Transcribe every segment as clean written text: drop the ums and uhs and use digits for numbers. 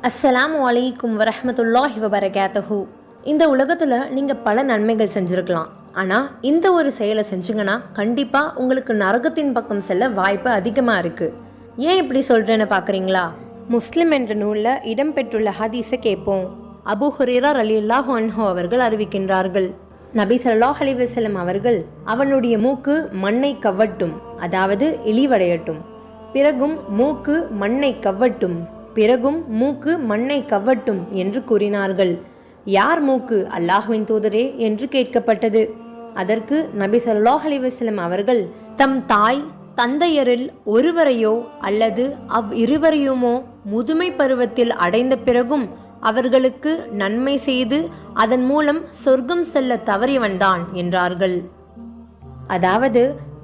அஸ்ஸலாமு அலைக்கும் வரஹ்மத்துல்லாஹி வபரகாத்துஹு. இந்த உலகத்தில் நீங்கள் பல நன்மைகள் செஞ்சுருக்கலாம். ஆனால் இந்த ஒரு செயலை செஞ்சுங்கன்னா கண்டிப்பாக உங்களுக்கு நரகத்தின் பக்கம் செல்ல வாய்ப்பு அதிகமாக இருக்குது. ஏன் இப்படி சொல்கிறேன்னு பார்க்குறீங்களா? முஸ்லிம் என்ற நூலில் இடம்பெற்றுள்ள ஹதீஸை கேட்போம். அபூ ஹுரைரா ரலியல்லாஹு அன்ஹு அவர்கள் அறிவிக்கின்றார்கள், நபி ஸல்லல்லாஹு அலைஹி வஸல்லம் அவர்கள், அவனுடைய மூக்கு மண்ணை கவ்வட்டும், அதாவது இழிவடையட்டும், பிறகும் மூக்கு மண்ணை கவ்வட்டும், பிறகும் மூக்கு மண்ணை கவ்வட்டும் என்று கூறினார்கள். யார் மூக்கு, அல்லாஹ்வின் தூதரே என்று கேட்கப்பட்டது. அதற்கு நபி ஸல்லல்லாஹு அலைஹி வஸல்லம் அவர்கள், தம் தாய் தந்தையரில் ஒருவரையோ அல்லது இருவரையுமோ முதுமை பருவத்தில் அடைந்த பிறகும் அவர்களுக்கு நன்மை செய்து அதன் மூலம் சொர்க்கம் செல்ல தவறியவன்தான் என்றார்கள். அதாவது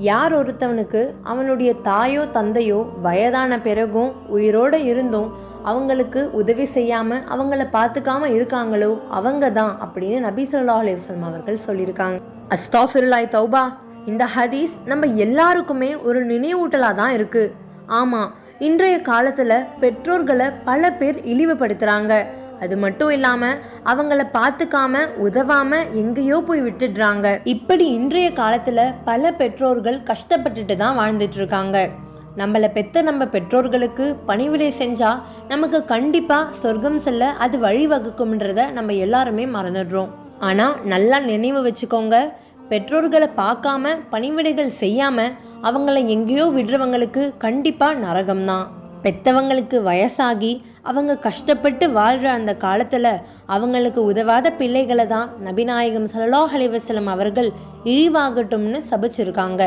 யார் ஒருத்தவனுக்கு அவனுடைய தாயோ தந்தையோ வயதான பிறகும் உயிரோடு இருந்தும் அவங்களுக்கு உதவி செய்யாமல் அவங்கள பார்த்துக்காம இருக்காங்களோ அவங்க தான் அப்படின்னு நபி ஸல்லல்லாஹு அலைஹி வஸல்லம் அவர்கள் சொல்லியிருக்காங்க. அஸ்தாஃபிருல்லாஹ் தௌபா. இந்த ஹதீஸ் நம்ம எல்லாருக்குமே ஒரு நினைவூட்டலாக தான் இருக்குது. ஆமாம், இன்றைய காலத்தில் பெற்றோர்களை பல பேர் இழிவுபடுத்துகிறாங்க. அது மட்டும் இல்லாமல் அவங்கள பார்த்துக்காம உதவாமல் எங்கேயோ போய் விட்டுடுறாங்க. இப்படி இன்றைய காலத்தில் பல பெற்றோர்கள் கஷ்டப்பட்டுட்டு தான் வாழ்ந்துட்டு இருக்காங்க. நம்மளை பெற்ற நம்ம பெற்றோர்களுக்கு பணிவிடை செஞ்சால் நமக்கு கண்டிப்பாக சொர்க்கம் செல்ல அது வழிவகுக்கும்ன்றத நம்ம எல்லாருமே மறந்துடுறோம். ஆனால் நல்லா நினைவு வச்சுக்கோங்க, பெற்றோர்களை பார்க்காம பணிவிடைகள் செய்யாமல் அவங்கள எங்கேயோ விடுறவங்களுக்கு கண்டிப்பாக நரகம்தான். பெற்றவங்களுக்கு வயசாகி அவங்க கஷ்டப்பட்டு வாழ்கிற அந்த காலத்தில் அவங்களுக்கு உதவாத பிள்ளைகளை தான் நபிநாயகம் ஸல்லல்லாஹு அலைஹி வஸல்லம் அவர்கள் இழிவாகட்டும்னு சபிச்சிருக்காங்க.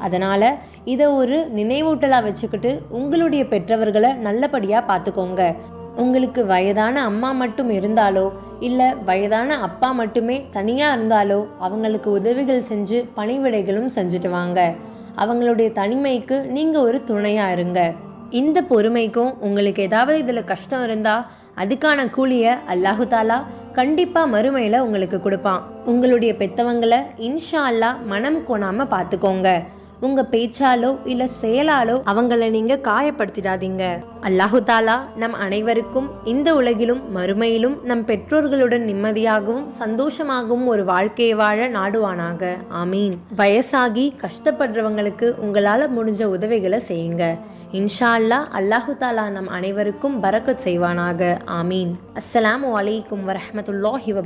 அதனால் இதை ஒரு நினைவூட்டலாக வச்சுக்கிட்டு உங்களுடைய பெற்றவர்களை நல்லபடியாக பார்த்துக்கோங்க. உங்களுக்கு வயதான அம்மா மட்டும் இருந்தாலோ இல்லை வயதான அப்பா மட்டுமே தனியாக இருந்தாலோ அவங்களுக்கு உதவிகள் செஞ்சு பணிவிடைகளும் செஞ்சுட்டு வாங்க. அவங்களுடைய தனிமைக்கு நீங்கள் ஒரு துணையாக இருங்க. இந்த பொறுமைக்கும் உங்களுக்கு ஏதாவது இதில் கஷ்டம் இருந்தால் அதுக்கான கூலியை அல்லாஹு தாலா கண்டிப்பாக மறுமையில் உங்களுக்கு கொடுப்பான். உங்களுடைய பெற்றவங்களை இன்ஷா அல்லாஹ் மனம் கோணாமல் பார்த்துக்கோங்க. உங்கள் பேச்சாலோ இல்லை செயலாலோ அவங்கள நீங்கள் காயப்படுத்திடாதீங்க. அல்லாஹு தாலா நம் அனைவருக்கும் இந்த உலகிலும் மறுமையிலும் நம் பெற்றோர்களுடன் நிம்மதியாகவும் சந்தோஷமாகவும் ஒரு வாழ்க்கையை வாழ நாடுவானாக. ஆமீன். வயசாகி கஷ்டப்படுறவங்களுக்கு உங்களால் முடிஞ்ச உதவிகளை செய்யுங்க. இன்ஷா அல்லாஹ் அல்லாஹு தாலா நம் அனைவருக்கும் பரக்கத் செய்வானாக. ஆமீன். அஸ்ஸலாமு அலைக்கும் வரஹ்மத்துல்லாஹி வபரகாத்துஹு.